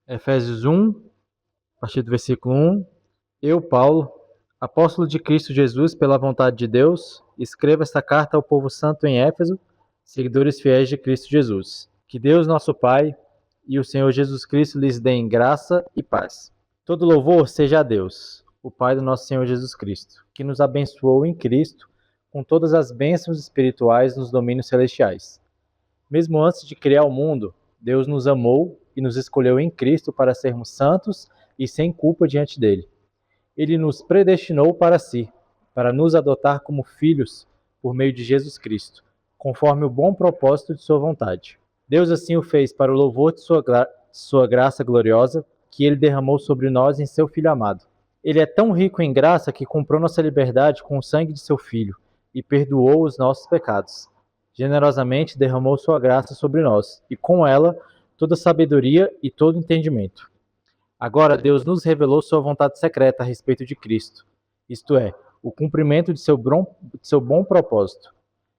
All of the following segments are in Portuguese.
Efésios 1, a partir do versículo 1. Eu, Paulo, apóstolo de Cristo Jesus, pela vontade de Deus, escrevo esta carta ao povo santo em Éfeso, seguidores fiéis de Cristo Jesus. Que Deus, nosso Pai, e o Senhor Jesus Cristo lhes deem graça e paz. Todo louvor seja a Deus, o Pai do nosso Senhor Jesus Cristo, que nos abençoou em Cristo com todas as bênçãos espirituais nos domínios celestiais. Mesmo antes de criar o mundo, Deus nos amou e nos escolheu em Cristo para sermos santos e sem culpa diante dele. Ele nos predestinou para si, para nos adotar como filhos por meio de Jesus Cristo, conforme o bom propósito de sua vontade. Deus assim o fez para o louvor de sua graça gloriosa, que ele derramou sobre nós em seu Filho amado. Ele é tão rico em graça que comprou nossa liberdade com o sangue de seu Filho e perdoou os nossos pecados. Generosamente derramou sua graça sobre nós, e com ela toda sabedoria e todo entendimento. Agora Deus nos revelou sua vontade secreta a respeito de Cristo, isto é, o cumprimento de seu bom propósito.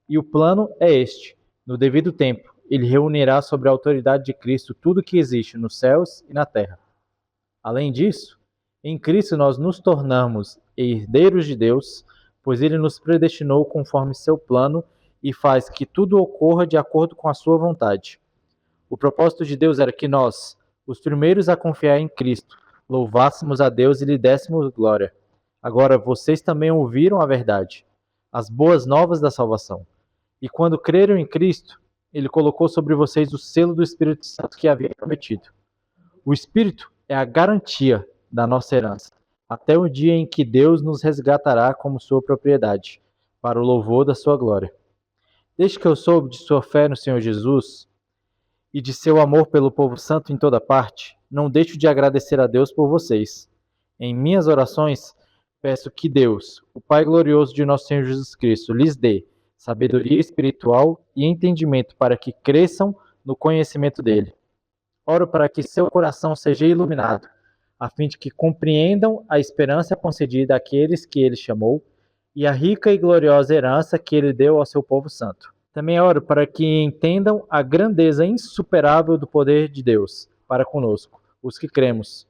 E o plano é este: no devido tempo, ele reunirá sobre a autoridade de Cristo tudo que existe nos céus e na terra. Além disso, em Cristo nós nos tornamos herdeiros de Deus, pois ele nos predestinou conforme seu plano e faz que tudo ocorra de acordo com a sua vontade. O propósito de Deus era que nós, os primeiros a confiar em Cristo, louvássemos a Deus e lhe dessemos glória. Agora vocês também ouviram a verdade, as boas novas da salvação. E quando creram em Cristo, ele colocou sobre vocês o selo do Espírito Santo que havia prometido. O Espírito é a garantia da nossa herança, até o dia em que Deus nos resgatará como sua propriedade, para o louvor da sua glória. Desde que eu soube de sua fé no Senhor Jesus e de seu amor pelo povo santo em toda parte, não deixo de agradecer a Deus por vocês. Em minhas orações, peço que Deus, o Pai glorioso de nosso Senhor Jesus Cristo, lhes dê sabedoria espiritual e entendimento para que cresçam no conhecimento dele. Oro para que seu coração seja iluminado, a fim de que compreendam a esperança concedida àqueles que ele chamou e a rica e gloriosa herança que ele deu ao seu povo santo. Também oro para que entendam a grandeza insuperável do poder de Deus para conosco, os que cremos.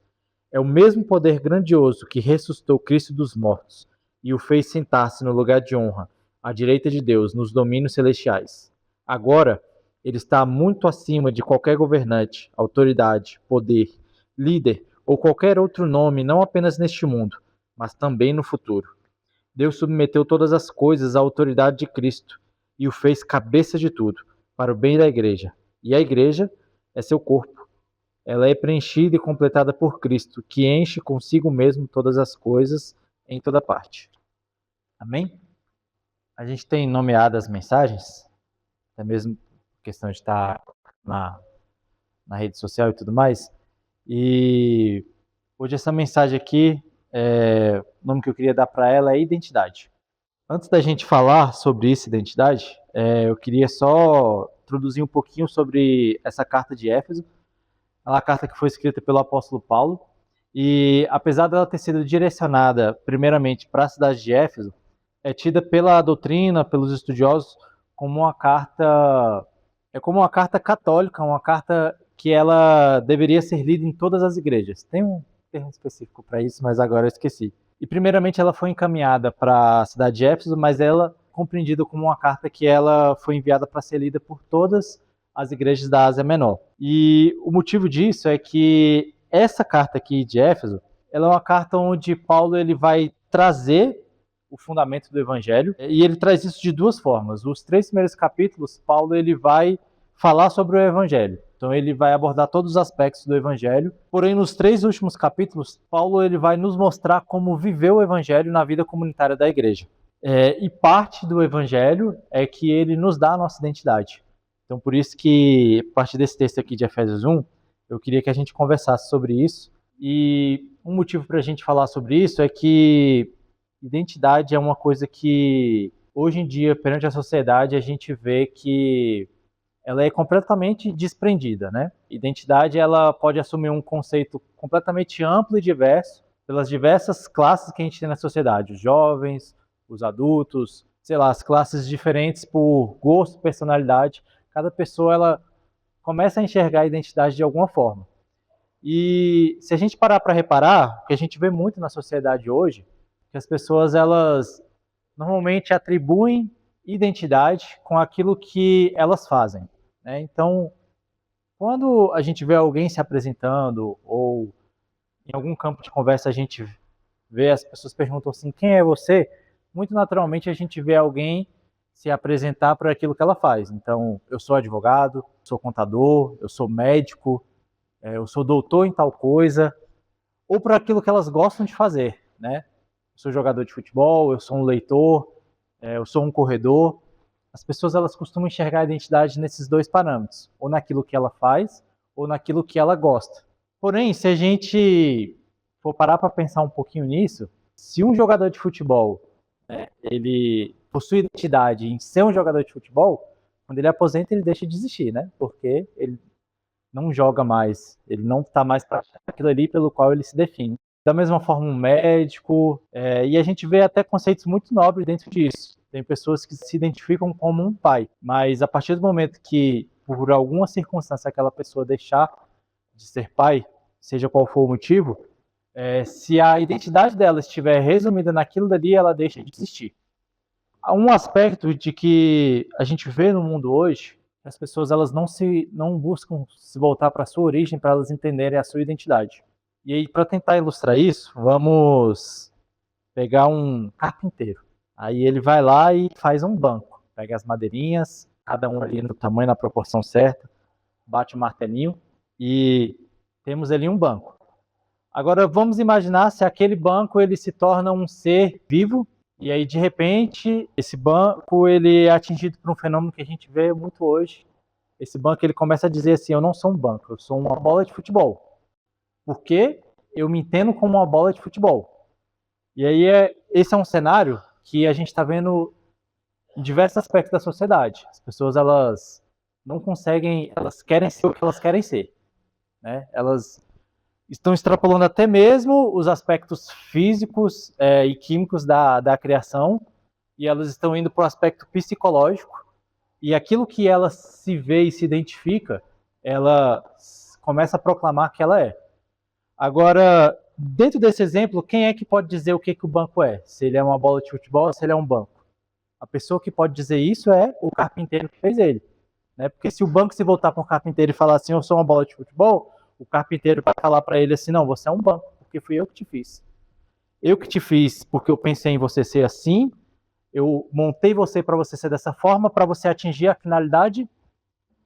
É o mesmo poder grandioso que ressuscitou Cristo dos mortos e o fez sentar-se no lugar de honra, à direita de Deus, nos domínios celestiais. Agora, ele está muito acima de qualquer governante, autoridade, poder, líder ou qualquer outro nome, não apenas neste mundo, mas também no futuro. Deus submeteu todas as coisas à autoridade de Cristo e o fez cabeça de tudo, para o bem da igreja. E a igreja é seu corpo. Ela é preenchida e completada por Cristo, que enche consigo mesmo todas as coisas em toda parte. Amém? A gente tem nomeado as mensagens, até mesmo questão de estar na rede social e tudo mais. E hoje essa mensagem aqui, o nome que eu queria dar para ela é identidade. Antes da gente falar sobre isso, identidade, eu queria só introduzir um pouquinho sobre essa carta de Éfeso. Ela é uma carta que foi escrita pelo apóstolo Paulo, e apesar dela ter sido direcionada primeiramente para a cidade de Éfeso, é tida pela doutrina, pelos estudiosos, como uma carta católica, uma carta que ela deveria ser lida em todas as igrejas. Tem um termo específico para isso, mas agora eu esqueci. E primeiramente ela foi encaminhada para a cidade de Éfeso, mas ela compreendida como uma carta que ela foi enviada para ser lida por todas as igrejas da Ásia Menor. E o motivo disso é que essa carta aqui de Éfeso, ela é uma carta onde Paulo ele vai trazer o fundamento do evangelho, e ele traz isso de duas formas. Os 3 primeiros capítulos, Paulo ele vai falar sobre o evangelho. Então ele vai abordar todos os aspectos do evangelho. Porém, nos 3 últimos capítulos, Paulo ele vai nos mostrar como viver o evangelho na vida comunitária da igreja. E parte do evangelho é que ele nos dá a nossa identidade. Então por isso que, a partir desse texto aqui de Efésios 1, eu queria que a gente conversasse sobre isso. E um motivo para a gente falar sobre isso é que identidade é uma coisa que, hoje em dia, perante a sociedade, a gente vê que ela é completamente desprendida, né? Identidade, ela pode assumir um conceito completamente amplo e diverso pelas diversas classes que a gente tem na sociedade, os jovens, os adultos, sei lá, as classes diferentes por gosto, personalidade. Cada pessoa, ela começa a enxergar a identidade de alguma forma. E se a gente parar para reparar, o que a gente vê muito na sociedade hoje, que as pessoas elas normalmente atribuem identidade com aquilo que elas fazem, né? Então, quando a gente vê alguém se apresentando ou em algum campo de conversa a gente vê as pessoas perguntam assim, quem é você? Muito naturalmente a gente vê alguém se apresentar por aquilo que ela faz. Então, eu sou advogado, sou contador, eu sou médico, eu sou doutor em tal coisa, ou por aquilo que elas gostam de fazer, né? Eu sou jogador de futebol, eu sou um leitor, eu sou um corredor. As pessoas elas costumam enxergar a identidade nesses dois parâmetros, ou naquilo que ela faz, ou naquilo que ela gosta. Porém, se a gente for parar para pensar um pouquinho nisso, se um jogador de futebol, né, ele possui identidade em ser um jogador de futebol, quando ele aposenta ele deixa de existir, né? Porque ele não joga mais, ele não está mais praticando aquilo ali pelo qual ele se define. Da mesma forma, um médico, e a gente vê até conceitos muito nobres dentro disso. Tem pessoas que se identificam como um pai, mas a partir do momento que, por alguma circunstância, aquela pessoa deixar de ser pai, seja qual for o motivo, se a identidade dela estiver resumida naquilo dali, ela deixa de existir. Há um aspecto de que a gente vê no mundo hoje, as pessoas elas não buscam se voltar para a sua origem para elas entenderem a sua identidade. E aí, para tentar ilustrar isso, vamos pegar um carpinteiro. Aí ele vai lá e faz um banco. Pega as madeirinhas, cada um ali no tamanho, na proporção certa, bate o martelinho e temos ali um banco. Agora vamos imaginar se aquele banco ele se torna um ser vivo e aí de repente esse banco ele é atingido por um fenômeno que a gente vê muito hoje. Esse banco ele começa a dizer assim, eu não sou um banco, eu sou uma bola de futebol. Porque eu me entendo como uma bola de futebol. E aí esse é um cenário que a gente está vendo em diversos aspectos da sociedade. As pessoas elas não conseguem, elas querem ser o que elas querem ser, né? Elas estão extrapolando até mesmo os aspectos físicos e químicos da criação e elas estão indo para o aspecto psicológico e aquilo que ela se vê e se identifica, ela começa a proclamar que ela é. Agora, dentro desse exemplo, quem é que pode dizer o que o banco é? Se ele é uma bola de futebol ou se ele é um banco? A pessoa que pode dizer isso é o carpinteiro que fez ele. Né? Porque se o banco se voltar para o carpinteiro e falar assim, eu sou uma bola de futebol, o carpinteiro vai falar para ele assim, não, você é um banco, porque fui eu que te fiz. Eu que te fiz porque eu pensei em você ser assim, eu montei você para você ser dessa forma, para você atingir a finalidade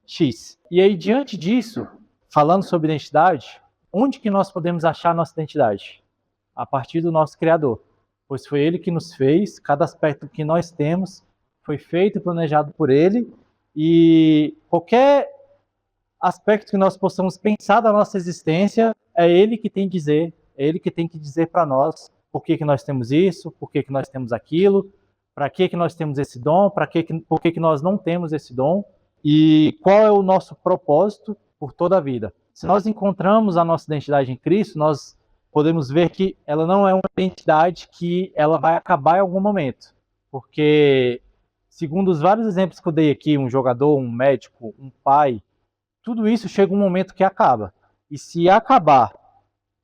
X. E aí, diante disso, falando sobre identidade, onde que nós podemos achar a nossa identidade? A partir do nosso Criador. Pois foi Ele que nos fez, cada aspecto que nós temos foi feito e planejado por Ele, e qualquer aspecto que nós possamos pensar da nossa existência, é Ele que tem que dizer, é Ele que tem que dizer para nós por que nós temos isso, por que nós temos aquilo, para que nós temos esse dom, por que nós não temos esse dom, e qual é o nosso propósito por toda a vida. Se nós encontramos a nossa identidade em Cristo, nós podemos ver que ela não é uma identidade que ela vai acabar em algum momento, porque segundo os vários exemplos que eu dei aqui, um jogador, um médico, um pai, tudo isso chega um momento que acaba. E se acabar,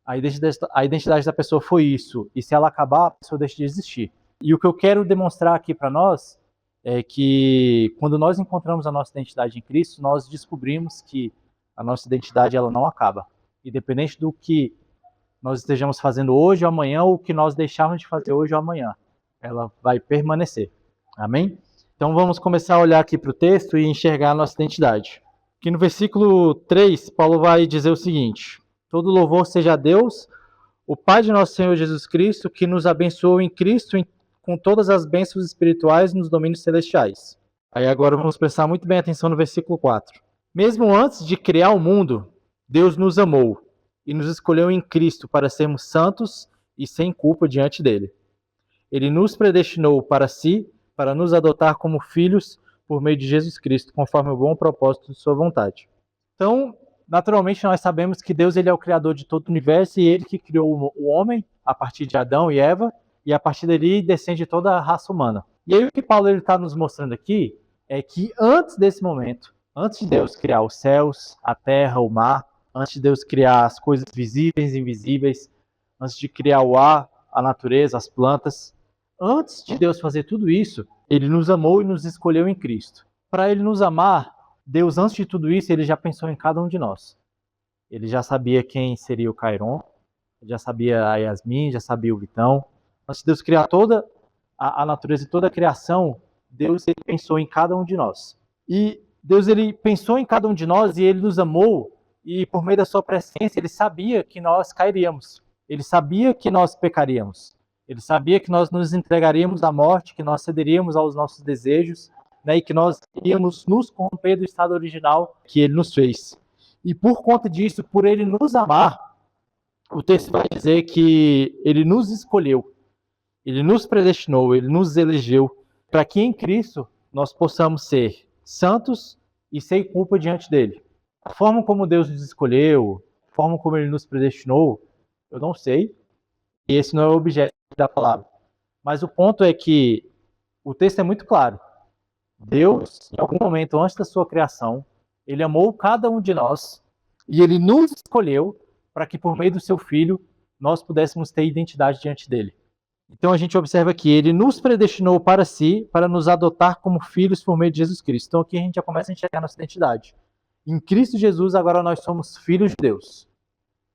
a identidade da pessoa foi isso, e se ela acabar, a pessoa deixa de existir. E o que eu quero demonstrar aqui para nós é que quando nós encontramos a nossa identidade em Cristo, nós descobrimos que a nossa identidade ela não acaba. Independente do que nós estejamos fazendo hoje ou amanhã, ou o que nós deixarmos de fazer hoje ou amanhã, ela vai permanecer. Amém? Então vamos começar a olhar aqui para o texto e enxergar a nossa identidade. Aqui no versículo 3, Paulo vai dizer o seguinte: todo louvor seja a Deus, o Pai de nosso Senhor Jesus Cristo, que nos abençoou em Cristo com todas as bênçãos espirituais nos domínios celestiais. Aí agora vamos prestar muito bem atenção no versículo 4. Mesmo antes de criar o mundo, Deus nos amou e nos escolheu em Cristo para sermos santos e sem culpa diante dele. Ele nos predestinou para si, para nos adotar como filhos por meio de Jesus Cristo, conforme o bom propósito de sua vontade. Então, naturalmente, nós sabemos que Deus ele é o criador de todo o universo e ele que criou o homem a partir de Adão e Eva, e a partir dali descende toda a raça humana. E aí o que Paulo está nos mostrando aqui é que antes desse momento, antes de Deus criar os céus, a terra, o mar, antes de Deus criar as coisas visíveis e invisíveis, antes de criar o ar, a natureza, as plantas. Antes de Deus fazer tudo isso, ele nos amou e nos escolheu em Cristo. Para ele nos amar, Deus, antes de tudo isso, ele já pensou em cada um de nós. Ele já sabia quem seria o Cairon, já sabia a Yasmin, já sabia o Vitão. Antes de Deus criar toda a natureza e toda a criação, Deus ele pensou em cada um de nós. E Deus ele pensou em cada um de nós e ele nos amou, e por meio da sua presciência ele sabia que nós cairíamos. Ele sabia que nós pecaríamos. Ele sabia que nós nos entregaríamos à morte, que nós cederíamos aos nossos desejos, né, e que nós iríamos nos corromper do estado original que ele nos fez. E por conta disso, por ele nos amar, o texto vai dizer que ele nos escolheu, ele nos predestinou, ele nos elegeu, para que em Cristo nós possamos ser santos e sem culpa diante dele. A forma como Deus nos escolheu, a forma como ele nos predestinou, eu não sei, e esse não é o objeto da palavra. Mas o ponto é que o texto é muito claro. Deus, em algum momento antes da sua criação, ele amou cada um de nós e ele nos escolheu para que por meio do seu Filho nós pudéssemos ter identidade diante dele. Então a gente observa que ele nos predestinou para si, para nos adotar como filhos por meio de Jesus Cristo. Então aqui a gente já começa a enxergar a nossa identidade. Em Cristo Jesus agora nós somos filhos de Deus.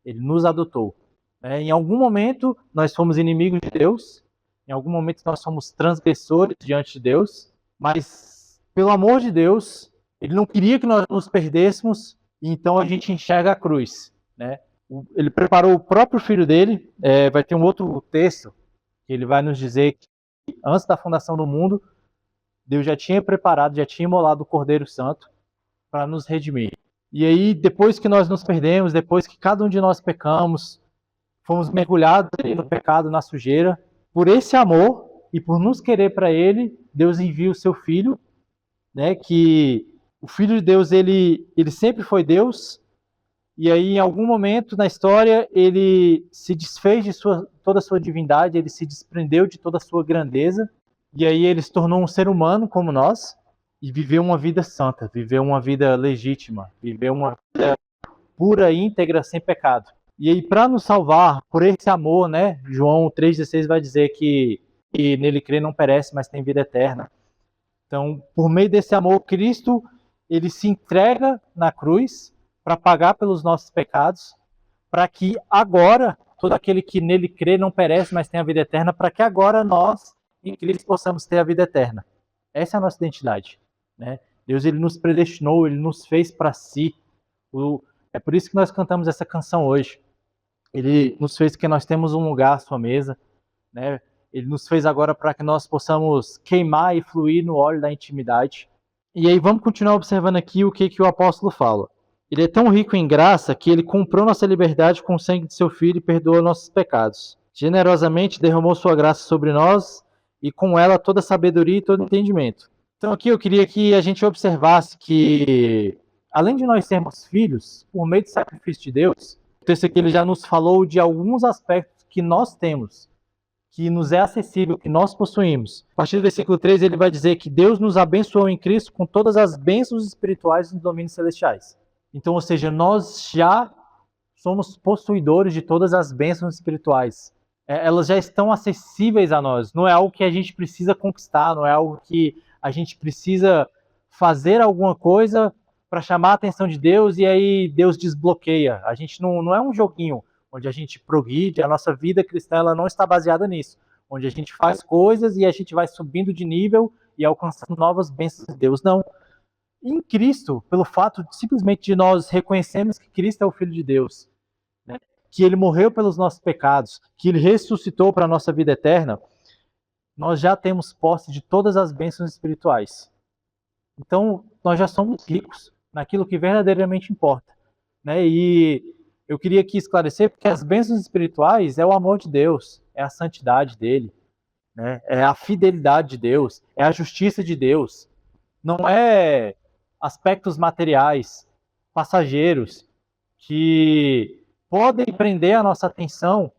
Ele nos adotou. Em algum momento nós fomos inimigos de Deus, em algum momento nós somos transgressores diante de Deus, mas pelo amor de Deus, ele não queria que nós nos perdêssemos, e então a gente enxerga a cruz. Ele preparou o próprio filho dele, vai ter um outro texto, que ele vai nos dizer que antes da fundação do mundo, Deus já tinha preparado, já tinha imolado o Cordeiro Santo para nos redimir. E aí, depois que nós nos perdemos, depois que cada um de nós pecamos, fomos mergulhados no pecado, na sujeira, por esse amor e por nos querer para ele, Deus envia o seu Filho, que o Filho de Deus, ele sempre foi Deus, e aí em algum momento na história ele se desfez de toda a sua divindade, ele se desprendeu de toda a sua grandeza, e aí ele se tornou um ser humano como nós, e viveu uma vida santa, viveu uma vida legítima, viveu uma vida pura, íntegra, sem pecado. E aí, para nos salvar, por esse amor, João 3,16 vai dizer que nele crê não perece, mas tem vida eterna. Então, por meio desse amor, Cristo, ele se entrega na cruz para pagar pelos nossos pecados, para que agora, todo aquele que nele crê não perece, mas tem a vida eterna, para que agora nós, em Cristo, possamos ter a vida eterna. Essa é a nossa identidade. Deus ele nos predestinou, ele nos fez para si. É por isso que nós cantamos essa canção hoje. Ele nos fez que nós temos um lugar à sua mesa, Ele nos fez agora para que nós possamos queimar e fluir no óleo da intimidade. E aí vamos continuar observando aqui o que o apóstolo fala. Ele é tão rico em graça que ele comprou nossa liberdade com o sangue de seu Filho e perdoou nossos pecados. Generosamente derramou sua graça sobre nós e com ela toda sabedoria e todo entendimento. Então aqui eu queria que a gente observasse que, além de nós sermos filhos, por meio do sacrifício de Deus, o texto aqui ele já nos falou de alguns aspectos que nós temos, que nos é acessível, que nós possuímos. A partir do versículo 3 ele vai dizer que Deus nos abençoou em Cristo com todas as bênçãos espirituais nos domínios celestiais. Então, ou seja, nós já somos possuidores de todas as bênçãos espirituais. Elas já estão acessíveis a nós. Não é algo que a gente precisa conquistar, não é algo que a gente precisa fazer alguma coisa para chamar a atenção de Deus e aí Deus desbloqueia. A gente não é um joguinho onde a gente progride, a nossa vida cristã ela não está baseada nisso, onde a gente faz coisas e a gente vai subindo de nível e alcançando novas bênçãos de Deus. Não. Em Cristo, pelo fato simplesmente de nós reconhecermos que Cristo é o Filho de Deus, que ele morreu pelos nossos pecados, que ele ressuscitou para a nossa vida eterna, nós já temos posse de todas as bênçãos espirituais. Então, nós já somos ricos naquilo que verdadeiramente importa. E eu queria aqui esclarecer, porque as bênçãos espirituais é o amor de Deus, é a santidade dele, é a fidelidade de Deus, é a justiça de Deus. Não é aspectos materiais, passageiros, que podem prender a nossa atenção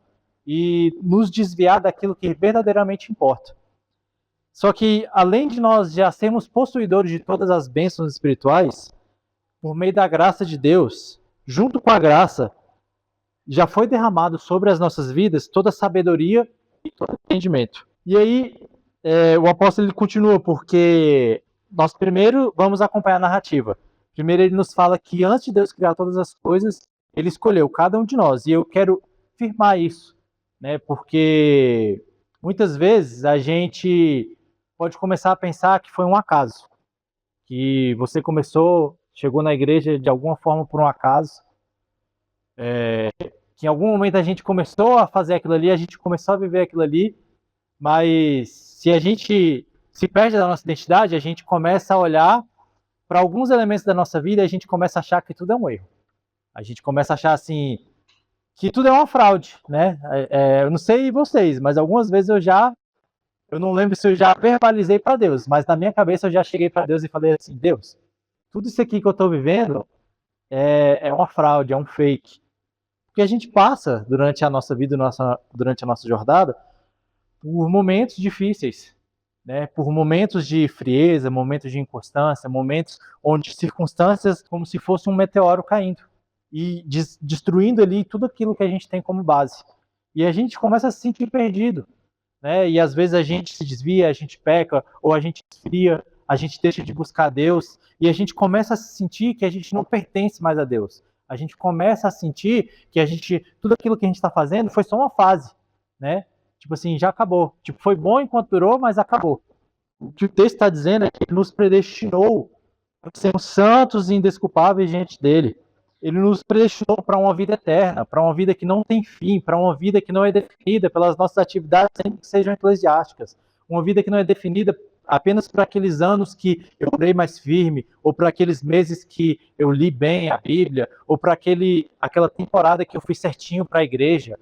e nos desviar daquilo que verdadeiramente importa. Só que, além de nós já sermos possuidores de todas as bênçãos espirituais, por meio da graça de Deus, junto com a graça, já foi derramado sobre as nossas vidas toda a sabedoria e todo entendimento. E aí, o apóstolo ele continua, porque nós primeiro vamos acompanhar a narrativa. Primeiro ele nos fala que antes de Deus criar todas as coisas, ele escolheu cada um de nós. E eu quero firmar isso, né? Porque muitas vezes a gente pode começar a pensar que foi um acaso, que você chegou na igreja de alguma forma por um acaso, que em algum momento a gente começou a fazer aquilo ali, a gente começou a viver aquilo ali, mas se a gente se perde da nossa identidade, a gente começa a olhar para alguns elementos da nossa vida e a gente começa a achar que tudo é um erro. A gente começa a achar assim que tudo é uma fraude, né? Eu não sei vocês, mas algumas vezes eu não lembro se eu já verbalizei para Deus, mas na minha cabeça eu já cheguei para Deus e falei assim: Deus, tudo isso aqui que eu estou vivendo é uma fraude, é um fake. Porque a gente passa durante a nossa vida, durante a nossa jornada, por momentos difíceis, né? Por momentos de frieza, momentos de inconstância, momentos onde circunstâncias como se fosse um meteoro caindo e destruindo ali tudo aquilo que a gente tem como base. E a gente começa a se sentir perdido, né? E às vezes a gente se desvia, a gente peca, ou a gente esfria, a gente deixa de buscar Deus, e a gente começa a sentir que a gente não pertence mais a Deus. A gente começa a sentir que tudo aquilo que a gente está fazendo foi só uma fase, né? Tipo assim, já acabou. Tipo, foi bom enquanto durou, mas acabou. O que o texto está dizendo é que ele nos predestinou para sermos santos e indesculpáveis diante dele. Ele nos predestinou para uma vida eterna, para uma vida que não tem fim, para uma vida que não é definida pelas nossas atividades, sempre que sejam eclesiásticas. Uma vida que não é definida apenas por aqueles anos que eu orei mais firme, ou por aqueles meses que eu li bem a Bíblia, ou por aquela temporada que eu fui certinho para a igreja.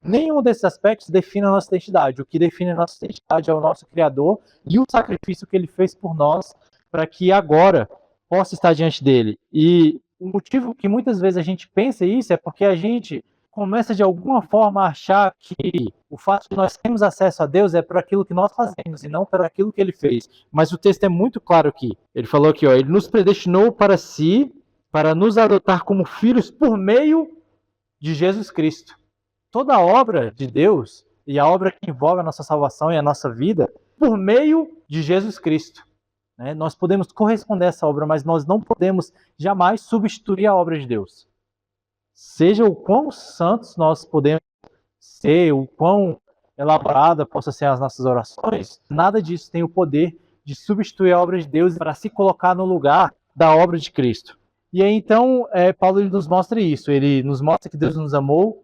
Nenhum desses aspectos define a nossa identidade. O que define a nossa identidade é o nosso Criador e o sacrifício que ele fez por nós para que agora possa estar diante dele. E o motivo que muitas vezes a gente pensa isso é porque a gente começa de alguma forma a achar que o fato de nós termos acesso a Deus é por aquilo que nós fazemos e não por aquilo que ele fez. Mas o texto é muito claro aqui. Ele falou aqui, ele nos predestinou para si, para nos adotar como filhos por meio de Jesus Cristo. Toda a obra de Deus e a obra que envolve a nossa salvação e a nossa vida por meio de Jesus Cristo. Né? Nós podemos corresponder a essa obra, mas nós não podemos jamais substituir a obra de Deus. Seja o quão santos nós podemos ser, o quão elaborada possa ser as nossas orações, nada disso tem o poder de substituir a obra de Deus para se colocar no lugar da obra de Cristo. E aí então, Paulo ele nos mostra isso, ele nos mostra que Deus nos amou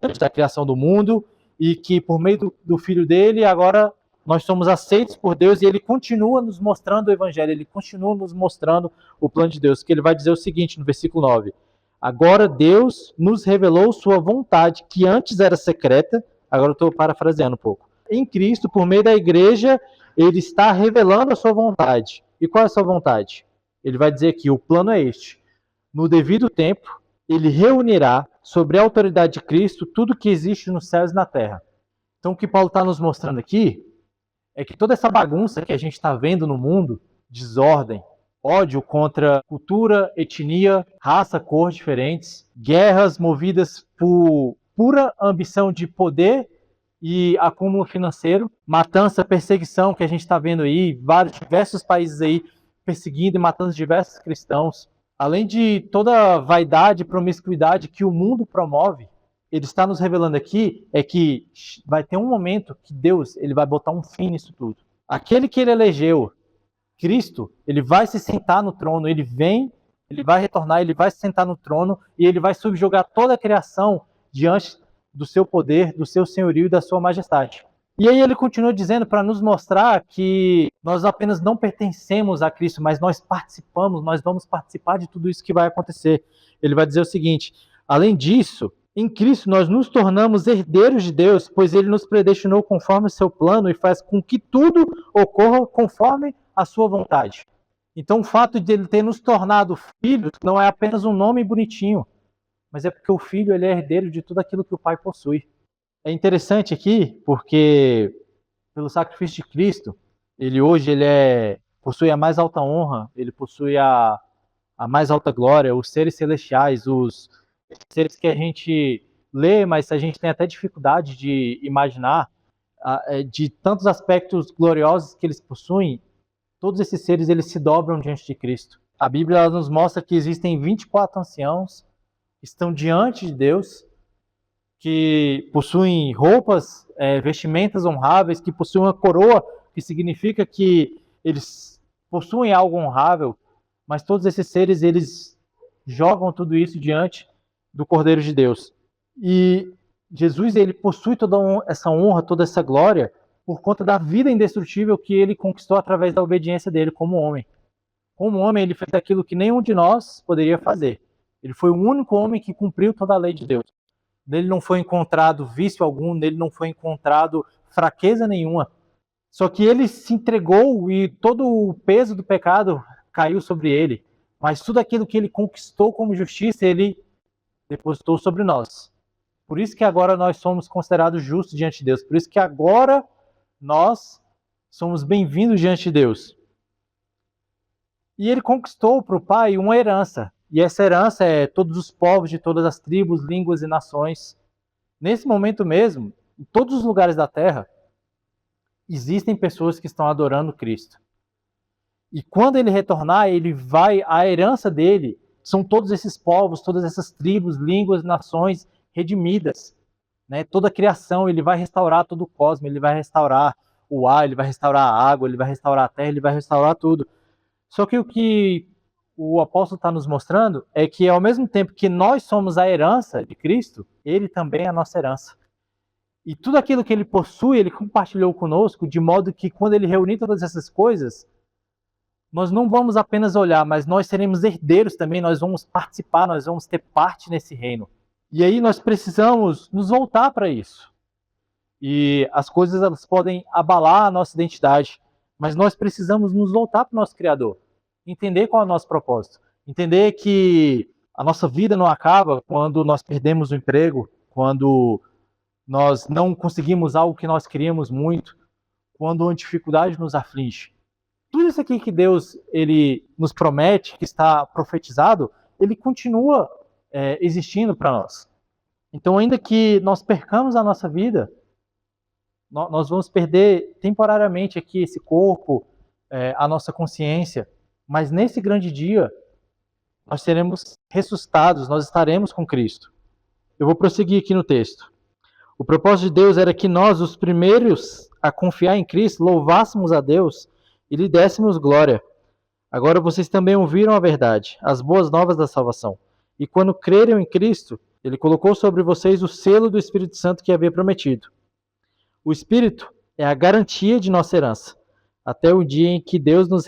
antes da criação do mundo e que por meio do Filho dele, agora nós somos aceitos por Deus e ele continua nos mostrando o Evangelho, ele continua nos mostrando o plano de Deus, que ele vai dizer o seguinte no versículo 9: agora Deus nos revelou sua vontade, que antes era secreta, agora eu estou parafraseando um pouco. Em Cristo, por meio da igreja, ele está revelando a sua vontade. E qual é a sua vontade? Ele vai dizer que o plano é este: no devido tempo, ele reunirá sobre a autoridade de Cristo tudo que existe nos céus e na terra. Então, o que Paulo está nos mostrando aqui é que toda essa bagunça que a gente está vendo no mundo, desordem, ódio contra cultura, etnia, raça, cor diferentes, guerras movidas por pura ambição de poder e acúmulo financeiro, matança, perseguição que a gente está vendo aí, diversos países aí perseguindo e matando diversos cristãos, além de toda a vaidade e promiscuidade que o mundo promove, ele está nos revelando aqui é que vai ter um momento que Deus ele vai botar um fim nisso tudo. Aquele que ele elegeu, Cristo, ele vai se sentar no trono, ele vai retornar, ele vai se sentar no trono e ele vai subjugar toda a criação diante do seu poder, do seu senhorio e da sua majestade. E aí ele continua dizendo para nos mostrar que nós apenas não pertencemos a Cristo, mas nós participamos, nós vamos participar de tudo isso que vai acontecer. Ele vai dizer o seguinte: além disso, em Cristo nós nos tornamos herdeiros de Deus, pois ele nos predestinou conforme o seu plano e faz com que tudo ocorra conforme a sua vontade. Então o fato de ele ter nos tornado filhos não é apenas um nome bonitinho, mas é porque o filho ele é herdeiro de tudo aquilo que o pai possui. É interessante aqui porque pelo sacrifício de Cristo, ele hoje possui a mais alta honra, ele possui a a mais alta glória, os seres celestiais, os seres que a gente lê, mas a gente tem até dificuldade de imaginar, de tantos aspectos gloriosos que eles possuem. Todos esses seres, eles se dobram diante de Cristo. A Bíblia ela nos mostra que existem 24 anciãos que estão diante de Deus, que possuem roupas, vestimentas honráveis, que possuem uma coroa, que significa que eles possuem algo honrável, mas todos esses seres, eles jogam tudo isso diante do Cordeiro de Deus. E Jesus, ele possui toda essa honra, toda essa glória, por conta da vida indestrutível que ele conquistou através da obediência dele como homem. Como homem, ele fez aquilo que nenhum de nós poderia fazer. Ele foi o único homem que cumpriu toda a lei de Deus. Nele não foi encontrado vício algum, nele não foi encontrado fraqueza nenhuma. Só que ele se entregou e todo o peso do pecado caiu sobre ele. Mas tudo aquilo que ele conquistou como justiça, ele depositou sobre nós. Por isso que agora nós somos considerados justos diante de Deus. Por isso que agora nós somos bem-vindos diante de Deus. E ele conquistou para o Pai uma herança. E essa herança é todos os povos de todas as tribos, línguas e nações. Nesse momento mesmo, em todos os lugares da terra, existem pessoas que estão adorando Cristo. E quando ele retornar, ele vai, a herança dele são todos esses povos, todas essas tribos, línguas, nações redimidas. Né? Toda a criação, ele vai restaurar todo o cosmos, ele vai restaurar o ar, ele vai restaurar a água, ele vai restaurar a terra, ele vai restaurar tudo. Só que o que o apóstolo está nos mostrando é que ao mesmo tempo que nós somos a herança de Cristo, ele também é a nossa herança. E tudo aquilo que ele possui, ele compartilhou conosco, de modo que quando ele reunir todas essas coisas, nós não vamos apenas olhar, mas nós seremos herdeiros também, nós vamos participar, nós vamos ter parte nesse reino. E aí nós precisamos nos voltar para isso. E as coisas elas podem abalar a nossa identidade, mas nós precisamos nos voltar para o nosso Criador, entender qual é o nosso propósito, entender que a nossa vida não acaba quando nós perdemos o emprego, quando nós não conseguimos algo que nós queríamos muito, quando uma dificuldade nos aflige. Tudo isso aqui que Deus ele nos promete, que está profetizado, ele continua existindo para nós. Então, ainda que nós percamos a nossa vida, nós vamos perder temporariamente aqui esse corpo, a nossa consciência, mas nesse grande dia, nós seremos ressuscitados, nós estaremos com Cristo. Eu vou prosseguir aqui no texto. O propósito de Deus era que nós, os primeiros a confiar em Cristo, louvássemos a Deus e lhe dessemos glória. Agora vocês também ouviram a verdade, as boas novas da salvação. E quando creram em Cristo, ele colocou sobre vocês o selo do Espírito Santo que havia prometido. O Espírito é a garantia de nossa herança, até o dia em que Deus nos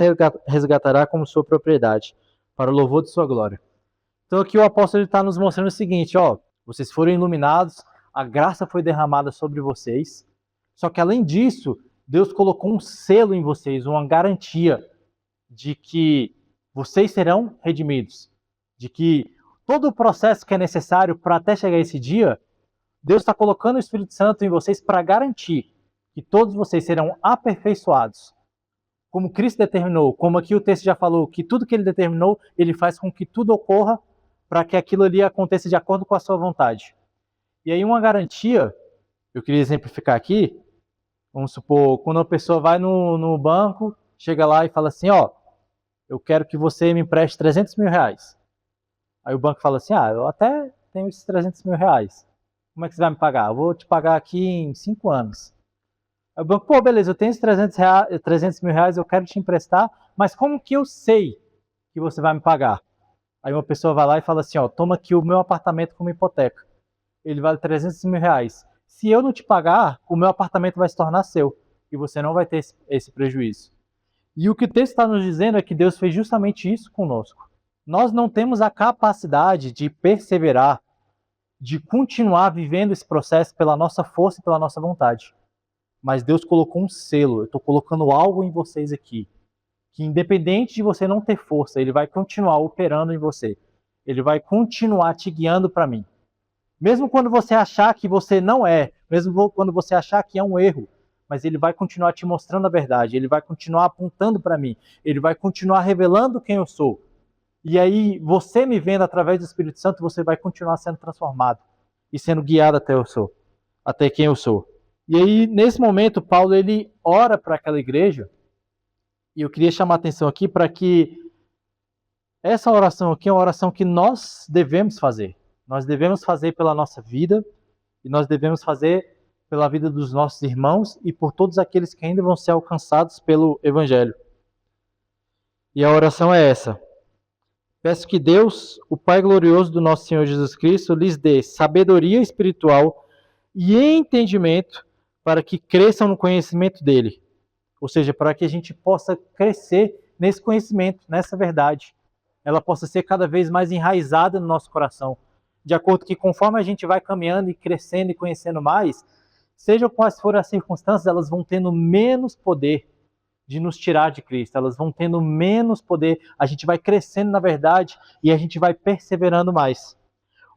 resgatará como sua propriedade, para o louvor de sua glória. Então aqui o apóstolo está nos mostrando o seguinte, vocês foram iluminados, a graça foi derramada sobre vocês, só que além disso, Deus colocou um selo em vocês, uma garantia de que vocês serão redimidos, de que todo o processo que é necessário para até chegar esse dia, Deus está colocando o Espírito Santo em vocês para garantir que todos vocês serão aperfeiçoados. Como Cristo determinou, como aqui o texto já falou, que tudo que ele determinou, ele faz com que tudo ocorra para que aquilo ali aconteça de acordo com a sua vontade. E aí uma garantia, eu queria exemplificar aqui, vamos supor, quando uma pessoa vai no banco, chega lá e fala assim, eu quero que você me empreste 300 mil reais. Aí o banco fala assim, eu até tenho esses 300 mil reais. Como é que você vai me pagar? Eu vou te pagar aqui em 5 anos. Aí o banco, beleza, eu tenho esses 300 mil reais, eu quero te emprestar, mas como que eu sei que você vai me pagar? Aí uma pessoa vai lá e fala assim, toma aqui o meu apartamento como hipoteca. Ele vale 300 mil reais. Se eu não te pagar, o meu apartamento vai se tornar seu. E você não vai ter esse prejuízo. E o que o texto está nos dizendo é que Deus fez justamente isso conosco. Nós não temos a capacidade de perseverar, de continuar vivendo esse processo pela nossa força e pela nossa vontade. Mas Deus colocou um selo, eu estou colocando algo em vocês aqui, que independente de você não ter força, Ele vai continuar operando em você. Ele vai continuar te guiando para mim. Mesmo quando você achar que você não é, mesmo quando você achar que é um erro, mas Ele vai continuar te mostrando a verdade, Ele vai continuar apontando para mim, Ele vai continuar revelando quem eu sou. E aí, você me vendo através do Espírito Santo, você vai continuar sendo transformado e sendo guiado até quem eu sou. E aí, nesse momento, Paulo ele ora para aquela igreja, e eu queria chamar a atenção aqui para que essa oração aqui é uma oração que nós devemos fazer. Nós devemos fazer pela nossa vida, e nós devemos fazer pela vida dos nossos irmãos e por todos aqueles que ainda vão ser alcançados pelo Evangelho. E a oração é essa: peço que Deus, o Pai glorioso do nosso Senhor Jesus Cristo, lhes dê sabedoria espiritual e entendimento para que cresçam no conhecimento dele. Ou seja, para que a gente possa crescer nesse conhecimento, nessa verdade. Ela possa ser cada vez mais enraizada no nosso coração. De acordo que conforme a gente vai caminhando e crescendo e conhecendo mais, seja quais forem as circunstâncias, elas vão tendo menos poder de nos tirar de Cristo, elas vão tendo menos poder, a gente vai crescendo na verdade e a gente vai perseverando mais.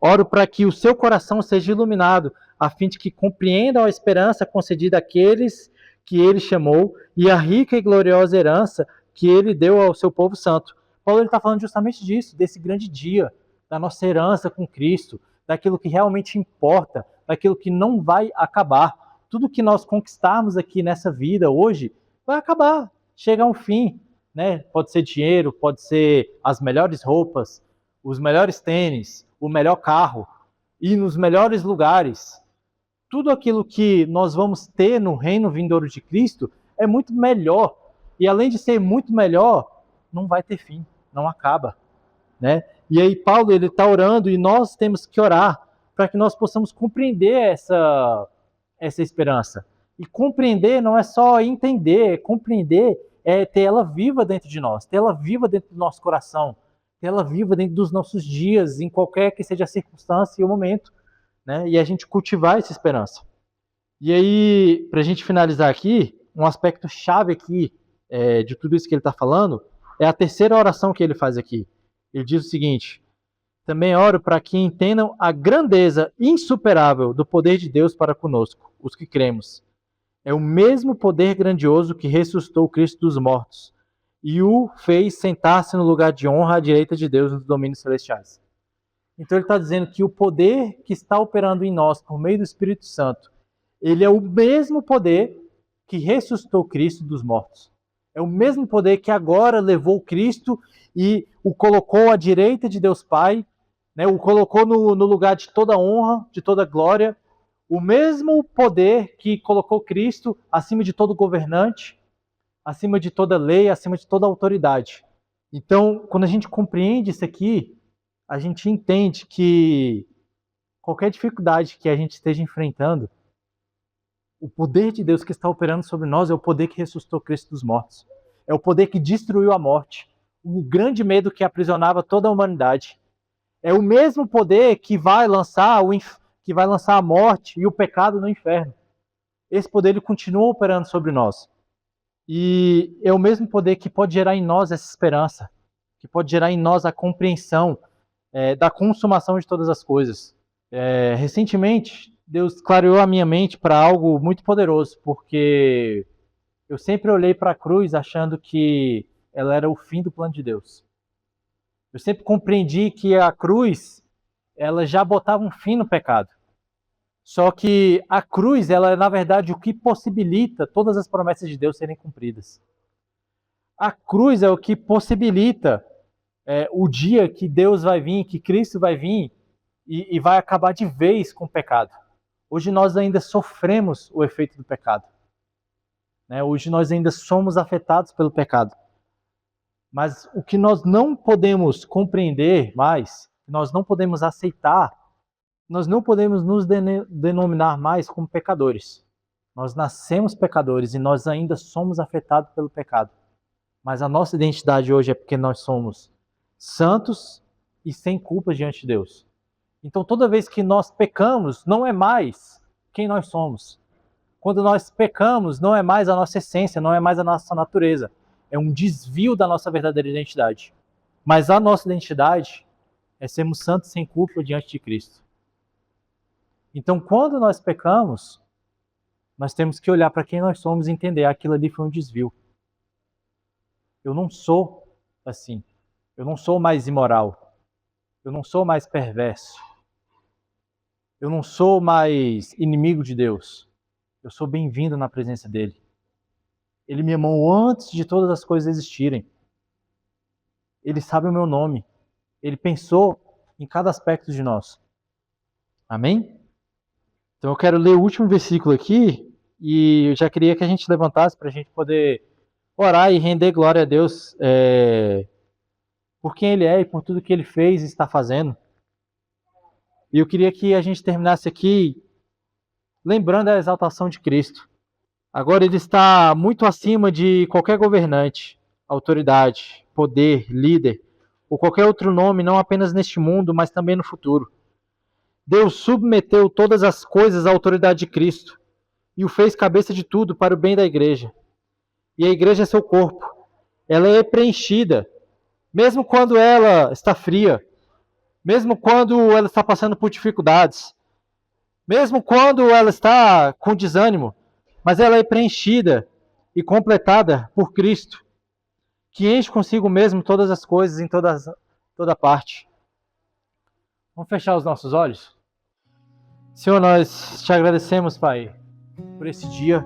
Oro para que o seu coração seja iluminado, a fim de que compreendam a esperança concedida àqueles que ele chamou e a rica e gloriosa herança que ele deu ao seu povo santo. Paulo está falando justamente disso, desse grande dia, da nossa herança com Cristo, daquilo que realmente importa, daquilo que não vai acabar. Tudo que nós conquistarmos aqui nessa vida hoje vai acabar, chega a um fim, né? Pode ser dinheiro, pode ser as melhores roupas, os melhores tênis, o melhor carro, ir nos melhores lugares. Tudo aquilo que nós vamos ter no reino vindouro de Cristo é muito melhor. E além de ser muito melhor, não vai ter fim, não acaba, né? E aí Paulo ele está orando e nós temos que orar para que nós possamos compreender essa esperança. E compreender não é só entender, compreender é ter ela viva dentro de nós, ter ela viva dentro do nosso coração, ter ela viva dentro dos nossos dias, em qualquer que seja a circunstância e o momento, né? E a gente cultivar essa esperança. E aí, para a gente finalizar aqui, um aspecto chave aqui de tudo isso que ele está falando é a terceira oração que ele faz aqui. Ele diz o seguinte: também oro para que entendam a grandeza insuperável do poder de Deus para conosco, os que cremos. É o mesmo poder grandioso que ressuscitou Cristo dos mortos e o fez sentar-se no lugar de honra à direita de Deus nos domínios celestiais. Então ele está dizendo que o poder que está operando em nós por meio do Espírito Santo, ele é o mesmo poder que ressuscitou Cristo dos mortos. É o mesmo poder que agora levou Cristo e o colocou à direita de Deus Pai, né, o colocou no lugar de toda honra, de toda glória. O mesmo poder que colocou Cristo acima de todo governante, acima de toda lei, acima de toda autoridade. Então, quando a gente compreende isso aqui, a gente entende que qualquer dificuldade que a gente esteja enfrentando, o poder de Deus que está operando sobre nós é o poder que ressuscitou Cristo dos mortos. É o poder que destruiu a morte, o grande medo que aprisionava toda a humanidade. É o mesmo poder que vai lançar a morte e o pecado no inferno. Esse poder ele continua operando sobre nós. E é o mesmo poder que pode gerar em nós essa esperança, que pode gerar em nós a compreensão da consumação de todas as coisas. Recentemente, Deus clareou a minha mente para algo muito poderoso, porque eu sempre olhei para a cruz achando que ela era o fim do plano de Deus. Eu sempre compreendi que a cruz, ela já botava um fim no pecado. Só que a cruz, ela é na verdade o que possibilita todas as promessas de Deus serem cumpridas. A cruz é o que possibilita o dia que Deus vai vir, que Cristo vai vir e vai acabar de vez com o pecado. Hoje nós ainda sofremos o efeito do pecado, né? Hoje nós ainda somos afetados pelo pecado. Mas o que nós não podemos compreender mais, nós não podemos aceitar, nós não podemos nos denominar mais como pecadores. Nós nascemos pecadores e nós ainda somos afetados pelo pecado. Mas a nossa identidade hoje é porque nós somos santos e sem culpa diante de Deus. Então toda vez que nós pecamos, não é mais quem nós somos. Quando nós pecamos, não é mais a nossa essência, não é mais a nossa natureza. É um desvio da nossa verdadeira identidade. Mas a nossa identidade é sermos santos sem culpa diante de Cristo. Então, quando nós pecamos, nós temos que olhar para quem nós somos e entender que aquilo ali foi um desvio. Eu não sou assim. Eu não sou mais imoral. Eu não sou mais perverso. Eu não sou mais inimigo de Deus. Eu sou bem-vindo na presença dele. Ele me amou antes de todas as coisas existirem. Ele sabe o meu nome. Ele pensou em cada aspecto de nós. Amém? Então eu quero ler o último versículo aqui e eu já queria que a gente levantasse para a gente poder orar e render glória a Deus por quem Ele é e por tudo que Ele fez e está fazendo. E eu queria que a gente terminasse aqui lembrando a exaltação de Cristo. Agora Ele está muito acima de qualquer governante, autoridade, poder, líder, ou qualquer outro nome, não apenas neste mundo, mas também no futuro. Deus submeteu todas as coisas à autoridade de Cristo e o fez cabeça de tudo para o bem da igreja. E a igreja é seu corpo. Ela é preenchida, mesmo quando ela está fria, mesmo quando ela está passando por dificuldades, mesmo quando ela está com desânimo, mas ela é preenchida e completada por Cristo, que enche consigo mesmo todas as coisas em toda parte. Vamos fechar os nossos olhos? Senhor, nós te agradecemos, Pai, por esse dia.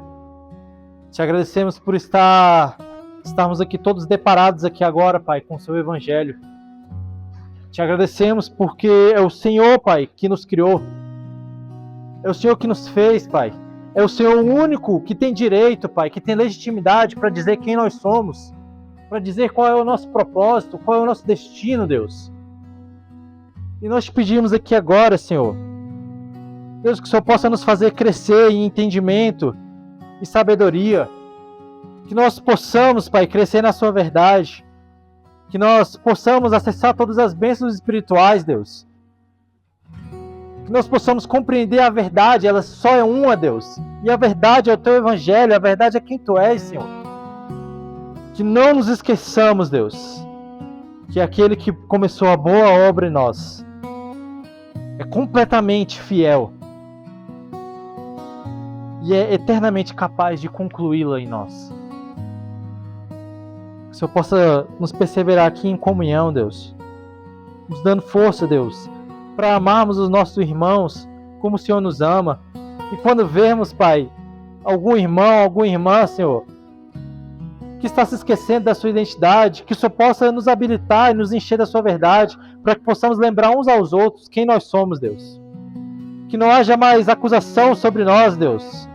Te agradecemos por estarmos aqui todos deparados aqui agora, Pai, com o seu Evangelho. Te agradecemos porque é o Senhor, Pai, que nos criou. É o Senhor que nos fez, Pai. É o Senhor único que tem direito, Pai, que tem legitimidade para dizer quem nós somos, para dizer qual é o nosso propósito, qual é o nosso destino, Deus. E nós te pedimos aqui agora, Senhor, Deus, que o Senhor possa nos fazer crescer em entendimento e sabedoria, que nós possamos, Pai, crescer na sua verdade, que nós possamos acessar todas as bênçãos espirituais, Deus, que nós possamos compreender a verdade, ela só é uma, Deus, e a verdade é o teu Evangelho, a verdade é quem tu és, Senhor. Que não nos esqueçamos, Deus, que aquele que começou a boa obra em nós é completamente fiel e é eternamente capaz de concluí-la em nós. Que o Senhor possa nos perseverar aqui em comunhão, Deus, nos dando força, Deus, para amarmos os nossos irmãos como o Senhor nos ama. E quando vermos, Pai, algum irmão, alguma irmã, Senhor, que está se esquecendo da sua identidade, que o Senhor possa nos habilitar e nos encher da sua verdade, para que possamos lembrar uns aos outros quem nós somos, Deus. Que não haja mais acusação sobre nós, Deus,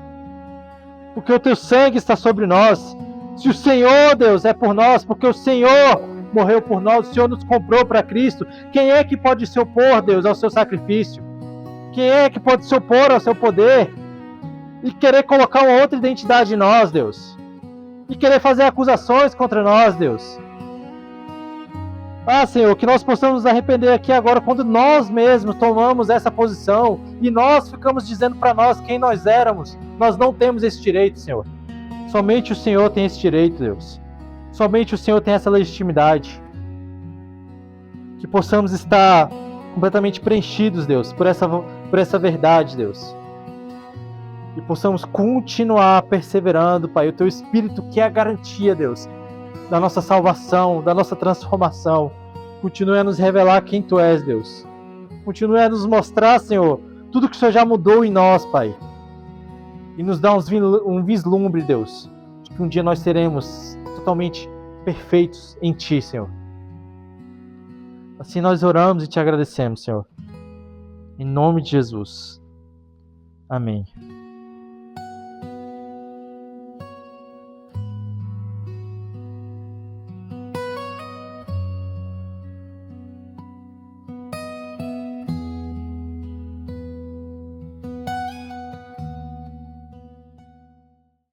porque o teu sangue está sobre nós. Se o Senhor, Deus, é por nós, porque o Senhor morreu por nós, o Senhor nos comprou para Cristo, quem é que pode se opor, Deus, ao seu sacrifício? Quem é que pode se opor ao seu poder e querer colocar uma outra identidade em nós, Deus? E querer fazer acusações contra nós, Deus? Ah, Senhor, que nós possamos nos arrepender aqui agora quando nós mesmos tomamos essa posição e nós ficamos dizendo para nós quem nós éramos. Nós não temos esse direito, Senhor. Somente o Senhor tem esse direito, Deus. Somente o Senhor tem essa legitimidade. Que possamos estar completamente preenchidos, Deus, por essa verdade, Deus. E possamos continuar perseverando, Pai, o Teu Espírito que é a garantia, Deus, da nossa salvação, da nossa transformação. Continue a nos revelar quem Tu és, Deus. Continue a nos mostrar, Senhor, tudo que o Senhor já mudou em nós, Pai. E nos dá um vislumbre, Deus, de que um dia nós seremos totalmente perfeitos em Ti, Senhor. Assim nós oramos e Te agradecemos, Senhor. Em nome de Jesus. Amém.